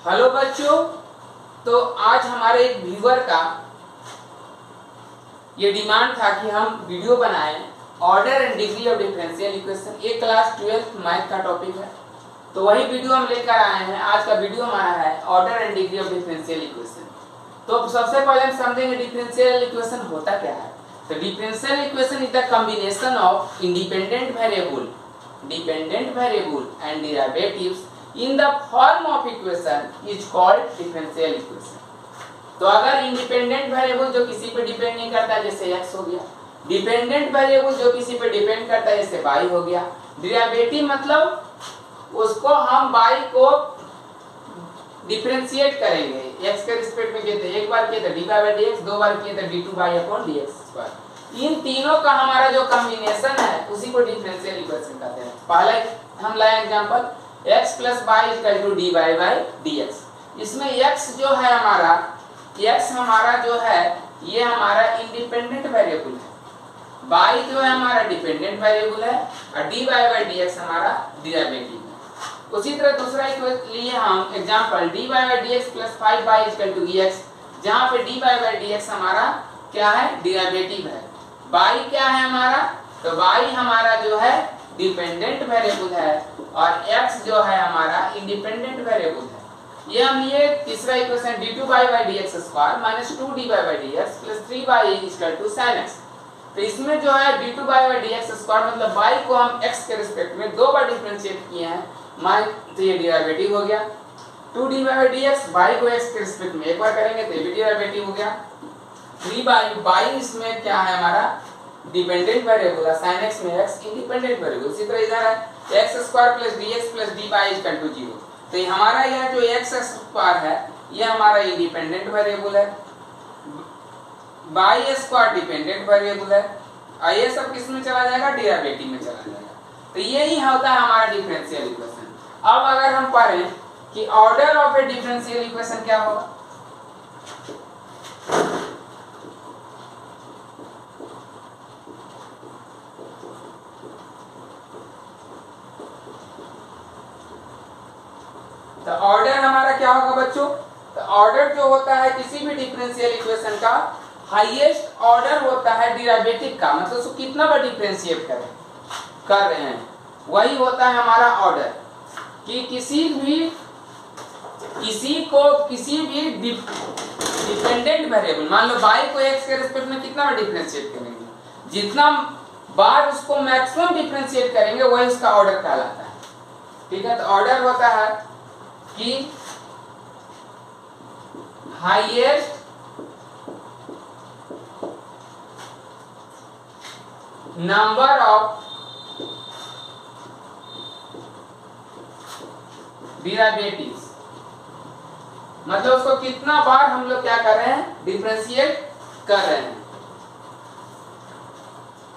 Hello बच्चों, तो आज हमारे एक व्यूअर का ये डिमांड था कि हम वीडियो बनाएं order and degree of differential equation. ये क्लास 12 मैथ का टॉपिक है, तो वही वीडियो हम लेकर आए हैं। आज का वीडियो हमारा है order and degree of differential equation. तो सबसे पहले हम समझेंगे डिफरेंशियल इक्वेशन होता क्या है। तो differential equation is the combination of independent variable and derivatives in the form of equation is called differential equation। तो अगर इंडिपेंडेंट वेरिएबल जो किसी पे डिपेंड नहीं करता जैसे x हो गया, डिपेंडेंट वेरिएबल जो किसी पे डिपेंड करता है जैसे y हो गया, डेरिवेटिव मतलब उसको हम y को डिफरेंशिएट करेंगे x के रिस्पेक्ट में कहते हैं। एक बार किए तो dy/dx, दो बार किए तो d2y/dx। इन तीनों का हमारा जो कॉम्बिनेशन है उसी को डिफरेंशियल इक्वेशन कहते हैं। पहले हम लाए example x plus y equal to dy/dx। इसमें x जो है हमारा जो है ये हमारा इंडिपेंडेंट वेरिएबल है, y जो है हमारा डिपेंडेंट वेरिएबल है और dy/dx हमारा डेरिवेटिव है। उसी तरह दूसरा लिए हम example dy/dx plus 5y equal to ex, जहाँ पे dy/dx हमारा क्या है, डेरिवेटिव है। y क्या है हमारा, तो y हमारा जो है डिपेंडेंट वेरिएबल है और x जो है हमारा इंडिपेंडेंट वेरिएबल है। ये हम ये तीसरा equation d2y/dx square minus 2dy/dx plus 3y equal to sin x। तो इसमें जो है d2y/dx स्क्वायर मतलब y को हम x के रिस्पेक्ट में दो बार डिफरेंशिएट किए हैं, तो ये डेरिवेटिव हो गया। 2dy/dx y को x के रिस्पेक्ट में एक बार करेंगे तो ये भी डेरिवेटिव हो गया। 3y इसमें क्या है हमारा डिपेंडेंट वेरिएबल है, sin x में x इंडिपेंडेंट वेरिएबल। इसी तरह इधर है x square plus dx plus dy equal to 0। तो ये हमारा यह जो x स्क्वायर है ये हमारा इंडिपेंडेंट वेरिएबल है, y स्क्वायर डिपेंडेंट वेरिएबल है और ये सब किस में चला जाएगा, डेरिवेटिव में चला जाएगा। तो यही होता है हमारा डिफरेंशियल इक्वेशन। अब अगर हम पढ़ें कि order of A differential equation क्या होगा, तो ऑर्डर हमारा क्या होगा बच्चों, तो ऑर्डर जो होता है किसी भी डिफरेंशियल इक्वेशन का हाईएस्ट ऑर्डर होता है डेरिवेटिव का, मतलब उसको कितना बार डिफरेंशिएट कर रहे हैं वही होता है हमारा ऑर्डर। कि किसी भी डिपेंडेंट वेरिएबल मान लो y को x के रिस्पेक्ट में कितना बार डिफरेंशिएट करेंगे, जितना बार उसको मैक्सिमम डिफरेंशिएट करेंगे वही उसका ऑर्डर कहलाता है। ठीक है, तो ऑर्डर होता है कि हाईएस्ट नंबर ऑफ डेरिवेटिव्स, मतलब उसको कितना बार हम लोग क्या कर रहे हैं, डिफरेंशिएट कर रहे हैं।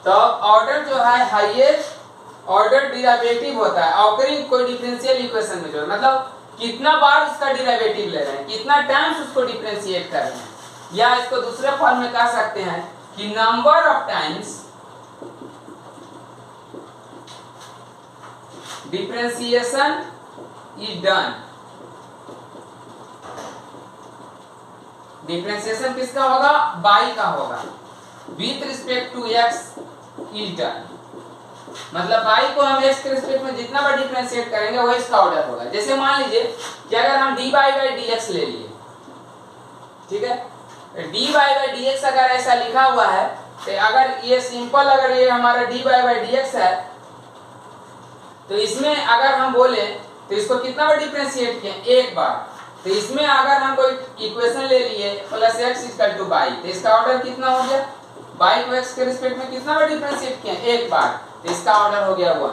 तो ऑर्डर जो है हाईएस्ट ऑर्डर डेरिवेटिव होता है ऑकरिंग कोई डिफरेंशियल इक्वेशन में, जो मतलब कितना बार उसका डेरिवेटिव ले रहे हैं, कितना टाइम्स उसको डिफरेंशिएट कर रहे हैं। या इसको दूसरे फॉर्म में कह सकते हैं कि number of times differentiation is done. Differentiation किसका होगा, y का होगा, with respect to x is done. मतलब y को हम x के रिस्पेक्ट में जितना बार डिफरेंशिएट करेंगे वही इसका ऑर्डर होगा। जैसे मान लीजिए कि अगर हम dy/dx ले लिए, ठीक है, dy/dx अगर ऐसा लिखा हुआ है तो अगर ये सिंपल अगर ये हमारा dy/dx है तो इसमें अगर हम बोले तो इसको कितना बार डिफरेंशिएट किए, एक बार। तो इसमें अगर हम कोई इक्वेशन ले लिए plus x equal to y, तो इसका ऑर्डर कितना हो गया, y को x के रिस्पेक्ट में कितना बार डिफरेंशिएट किए, एक बार, तो इसका ऑर्डर हो गया 1।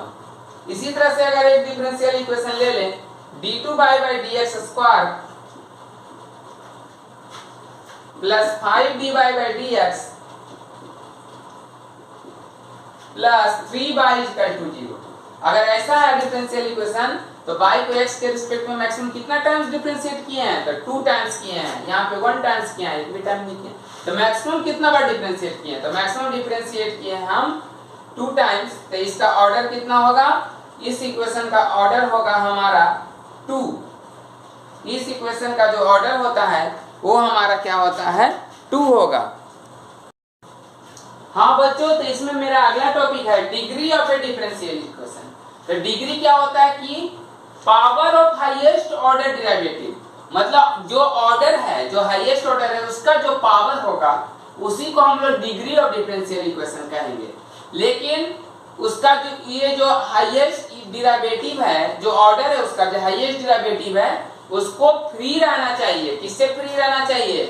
इसी तरह से अगर एक डिफरेंशियल इक्वेशन ले लें d2y/dx square plus 5dy/dx plus 3y equal to 0। अगर ऐसा है डिफरेंशियल इक्वेशन तो y को x के रिस्पेक्ट में मैक्सिमम कितना टाइम्स डिफरेंशिएट किए हैं, तो 2 टाइम्स किए हैं, यहाँ पे 1 टाइम्स किए हैं, एक भी टाइम नहीं किए। तो मैक्सिमम कितना बार डिफरेंशिएट किए हैं, तो मैक्सिमम डिफरेंशिएट किए हैं हम 2 टाइम्स। तो इसका ऑर्डर कितना होगा, इस इक्वेशन का ऑर्डर होगा हमारा 2। इस इक्वेशन का जो ऑर्डर होता है वो हमारा क्या होता है, 2 होगा। हाँ बच्चों, तो इसमें मेरा अगला टॉपिक है degree of A differential equation. तो डिग्री क्या होता है कि power of highest order derivative, मतलब जो ऑर्डर है, जो हाईएस्ट ऑर्डर है उसका जो पावर होगा उसी को हम लोग डिग्री ऑफ डिफरेंशियल इक्वेशन कहेंगे। लेकिन उसका जो ये जो हाईएस्ट डेरिवेटिव है, जो ऑर्डर है उसका जो हाईएस्ट डेरिवेटिव है उसको फ्री रहना चाहिए। किससे फ्री रहना चाहिए?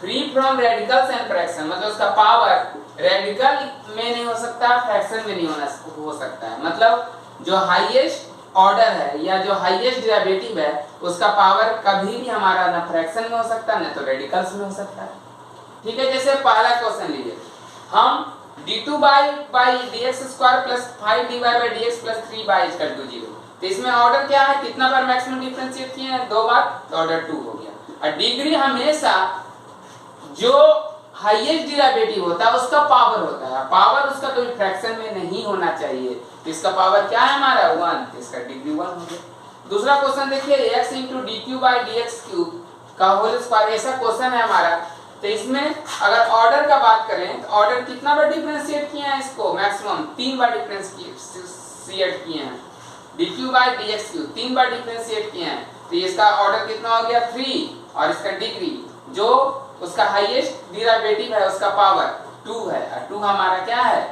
Free from radicals and fraction, मतलब उसका पावर रेडिकल में नहीं हो सकता, फ्रैक्शन में नहीं हो सकता है। मतलब जो हाईएस्ट ऑर्डर है या जो हाईएस्ट डेरिवेटिव है उसका पावर कभी भी हमारा ना फ्रैक्शन में हो सकता है ना तो रेडिकल्स में हो सकता है। ठीक है, जैसे पहला क्वेश्चन लीजिए, हम d2 by dx square plus 5dy by dx plus 3y equal to 0। तो इसमें ऑर्डर क्या है, कितना बार मैक्सिमम डिफरेंशिएट किए हैं, 2 बार, तो ऑर्डर 2 हो गया। और डिग्री हमेशा जो हाईएस्ट डेरिवेटिव होता है उसका पावर होता है, पावर उसका कोई फ्रैक्शन में नहीं होना चाहिए। तो इसका पावर क्या है हमारा 1, तो इसका डिग्री 1 हो गया। दूसरा क्वेश्चन देखिए, x * dq by dx cube का होल स्क्वायर, ऐसा क्वेश्चन है हमारा। तो इसमें अगर ऑर्डर का बात करें तो ऑर्डर कितना बार डिफरेंशिएट किए हैं, इसको मैक्सिमम 3 बार डिफरेंशिएट किए हैं। dq by dx cube 3 bar differentiate किए हैं, तो इसका ऑर्डर कितना हो गया 3, और इसका डिग्री जो उसका हाईएस्ट डेरिवेटिव है उसका पावर 2 है, और 2 हमारा क्या है,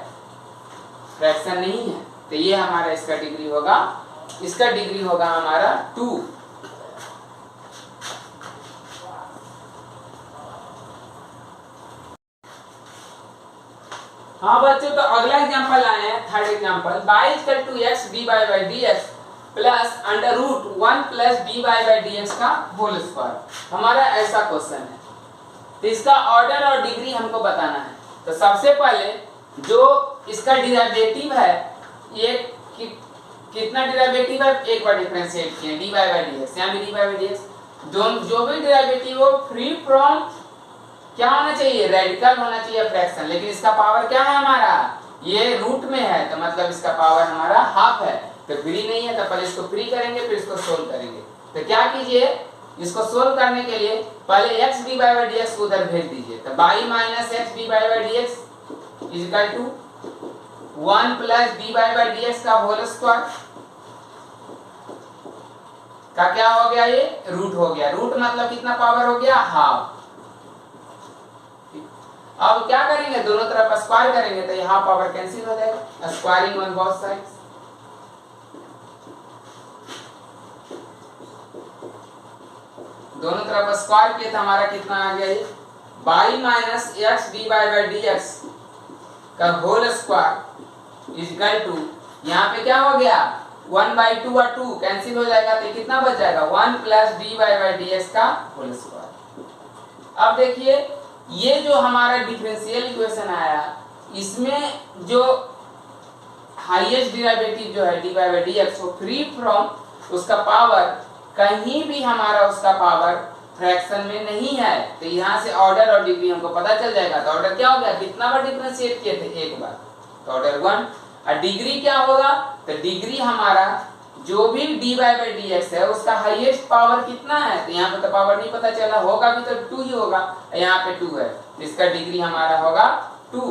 फ्रैक्शन नहीं है। तो ये हमारा इसका डिग्री होगा, इसका डिग्री होगा हमारा 2। हाँ बच्चों, तो अगला एग्जांपल आए हैं, third example, y = x dy by dx plus under root 1 plus dy by dx का होल स्क्वायर। हमारा ऐसा क्वेश्चन है, तो इसका ऑर्डर और डिग्री हमको बताना है। तो सबसे पहले जो इसका डेरिवेटिव है, ये कितना डेरिवेटिव है, एक बार डिफरेंशिएट किए dy by dx, यहाँ भी dy by dx, जो भी डेरिवेटिव हो फ्री फ्रॉम क्या होना चाहिए, रेडिकल होना चाहिए, फ्रैक्शन। लेकिन इसका पावर क्या है हमारा, ये रूट में है, तो मतलब इसका पावर हमारा हाफ है, तो फ्री नहीं है। तो पहले इसको फ्री करेंगे फिर इसको सोल्व करेंगे। तो क्या कीजिए, इसको सोल्व करने के लिए पहले x dy by dx को उधर भेज दीजिए। तो y - x dy by dx equal to 1 plus dy by dx का होल स्क्वायर का क्या हो गया, ये रूट हो गया। रूट मतलब कितना पावर हो गया, हाफ। अब क्या करेंगे, दोनों तरफ स्क्वायर करेंगे तो यहाँ पावर कैंसिल हो जाएगा, स्क्वायरिंग ऑन बोथ साइड्स। दोनों तरफ स्क्वायर किए तो हमारा कितना आ गया, ये y - x dy by dx का होल स्क्वायर इक्वल टू, यहाँ पे क्या हो गया 1/2 और 2 कैंसिल हो जाएगा, तो कितना बच जाएगा 1 प्लस dy by dx का होल स्क्वायर। अब देखिए, ये जो हमारा डिफरेंशियल इक्वेशन आया, इसमें जो हाईएस्ट डेरिवेटिव जो है dy by dx वो फ्री फ्रॉम उसका पावर कहीं भी हमारा उसका पावर फ्रैक्शन में नहीं है। तो यहाँ से ऑर्डर और डिग्री हमको पता चल जाएगा। तो ऑर्डर क्या हो गया, कितना बार डिफरेंशिएट किए थे, एक बार, तो ऑर्डर 1। और डिग्री क्या होगा, तो डिग्री हमारा जो भी dy by dx है उसका हाईएस्ट पावर कितना है, तो यहाँ पे तो पावर नहीं पता चला, होगा भी तो 2 ही होगा, यहाँ पे 2 है, इसका डिग्री हमारा होगा 2।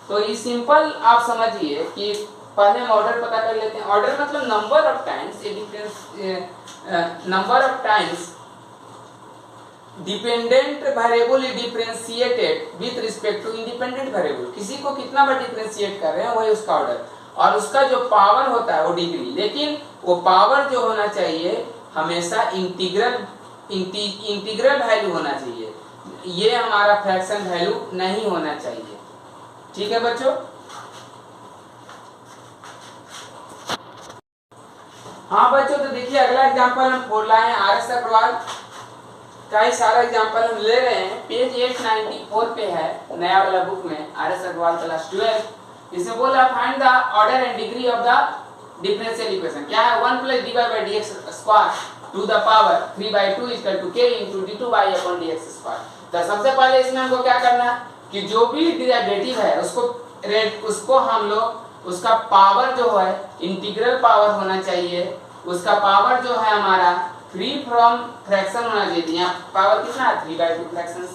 तो ये सिंपल आप समझिए कि पहले हम ऑर्डर पता कर लेते हैं। ऑर्डर मतलब नंबर ऑफ टाइम्स, ये difference number of times dependent variable differentiated with respect to independent variable. किसी को कितना बार डिफरेंशिएट कर रहे हैं वही उसका ऑर्डर, और उसका जो पावर होता है वो डिग्री। लेकिन वो पावर जो होना चाहिए हमेशा इंटीग्रल वैल्यू होना चाहिए, ये हमारा फ्रैक्शन वैल्यू नहीं होना चाहिए। ठीक है बच्चों, हाँ बच्चों, तो देखिए अगला एग्जांपल हम खोल रहे हैं, आर एस अग्रवाल का ही सारा एग्जांपल हम ले रहे हैं, पेज 894 पे है नया वाला बुक में, आर एस अग्रवाल क्लास 12। इसमें बोला find the order and degree of the differential equation. क्या है, 1 plus dy by dx square to the power 3/2 equal to k into d2y upon dx square. तो सबसे पहले इसमें हमको क्या करना है कि जो भी डेरिवेटिव है उसको हम लोग उसका पावर जो है इंटीग्रल पावर होना चाहिए, उसका पावर जो है हमारा फ्री फ्रॉम फ्रैक्शन होना चाहिए। यहाँ पावर कितना है 3/2 फ्रैक्शन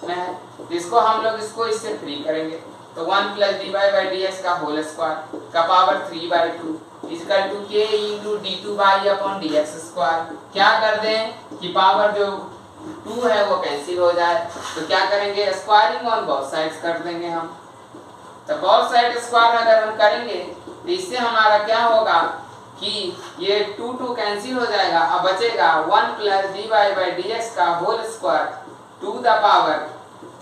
में है, तो इसको हम लोग इससे फ्री करेंगे। तो 1 + dy/dx का होल स्क्वायर का power 3/2 equal to k × d2y/dx²। क्या कर दें कि पावर जो 2 है वो कैंसिल हो जाए, तो क्या करेंगे स्क्वायरिंग ऑन बोथ साइड्स कर देंगे हम। तो बोथ साइड स्क्वायर अगर हम करेंगे तो इससे हमारा क्या होगा कि ये 2 कैंसिल हो जाएगा, अब बचेगा 1 + dy/dx का whole square to the power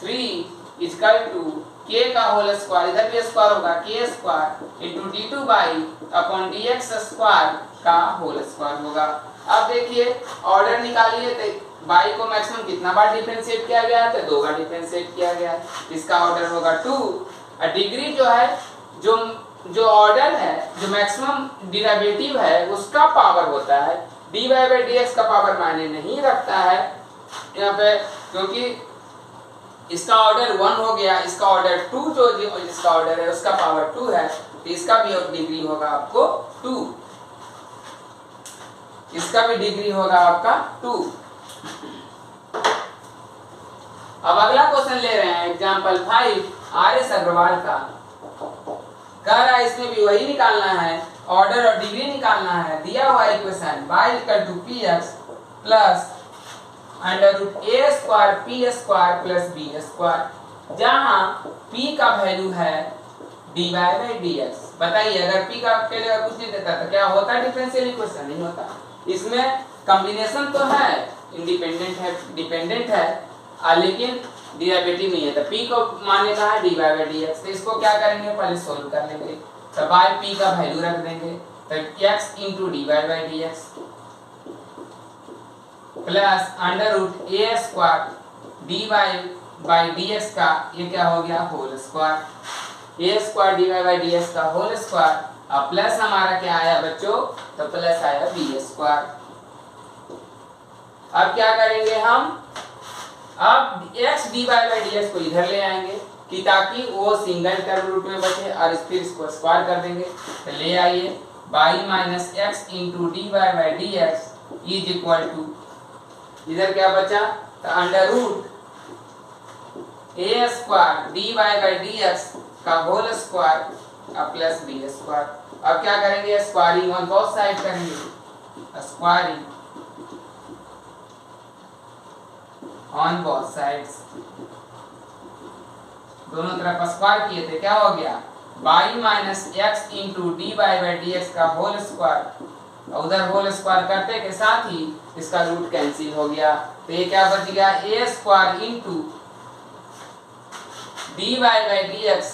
3 equal to k का होल स्क्वायर, इधर भी स्क्वायर होगा k² × d2y/dx² का होल स्क्वायर होगा। अब देखिए ऑर्डर निकालिए, तो y को मैक्सिमम कितना बार डिफरेंशिएट किया गया है, तो 2 बार डिफरेंशिएट किया गया है, इसका ऑर्डर होगा 2। और डिग्री जो है जो ऑर्डर है, जो मैक्सिमम डेरिवेटिव है उसका पावर होता है, dy/dx का पावर मायने नहीं रखता है यहाँ पे, क्योंकि इसका ऑर्डर 1 हो गया, इसका ऑर्डर 2 जो इसका ऑर्डर है उसका पावर 2 है, तो इसका भी डिग्री होगा आपको 2, इसका भी डिग्री होगा आपका 2। अब अगला क्वेश्चन ले रहे हैं एग्जांपल 5 RS अग्रवाल का। कह रहा है इसमें भी वही निकालना है, ऑर्डर और डिग्री निकालना है। दिया हुआ equation y = px plus √a² p² + b², जहां p का वैल्यू है dy/dx। बताइए अगर p का के लिए कुछ नहीं देता तो क्या होता डिफरेंशियल इक्वेशन? नहीं होता। इसमें कॉम्बिनेशन तो है, इंडिपेंडेंट है, डिपेंडेंट है, लेकिन डेरिवेटिव नहीं है, तो p को माने का है dy/dx। तो इसको क्या करेंगे, पहले सोल्व कर लेंगे। तो बाय p का वैल्यू रख देंगे, तो x × dy/dx plus √a² dy/dx का ये क्या हो गया होल स्क्वायर, a² dy/dx का होल स्क्वायर, अब प्लस हमारा क्या आया बच्चों, तो प्लस आया b²। अब क्या करेंगे हम, अब x dy/dx को इधर ले आएंगे कि ताकि वो सिंगल टर्म रूट में बचे, और फिर इसको स्क्वायर कर देंगे। तो ले आइए y - x × dy/dx is equal to, इधर क्या बचा, तो √a² dy/dx का होल स्क्वायर प्लस b²। अब क्या करेंगे, स्क्वायरिंग ऑन बोथ साइड करेंगे, स्क्वायरिंग ऑन बोथ साइड्स, दोनों तरफ स्क्वायर किए थे, क्या हो गया y - x × dy/dx का होल स्क्वायर, उधर होल स्क्वायर करते के साथ ही इसका रूट कैंसिल हो गया, तो ये क्या बच गया a² × dy/dx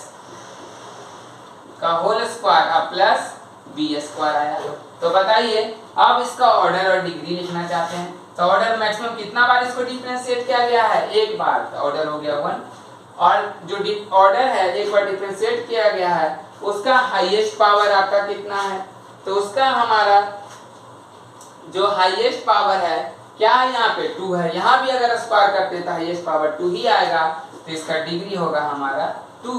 का होल स्क्वायर प्लस b² आया। तो बताइए अब इसका ऑर्डर और डिग्री लिखना चाहते हैं, तो ऑर्डर मैक्सिमम कितना बार इसको डिफरेंशिएट किया गया है, एक बार, तो ऑर्डर हो गया 1। और जो ऑर्डर है एक बार डिफरेंशिएट किया गया है, उसका हाईएस्ट पावर आपका कितना है, तो उसका हमारा जो हाईएस्ट पावर है क्या है, यहाँ पे 2 है, यहाँ भी अगर स्क्वायर करते तो हाईएस्ट पावर 2 ही आएगा, तो इसका डिग्री होगा हमारा 2।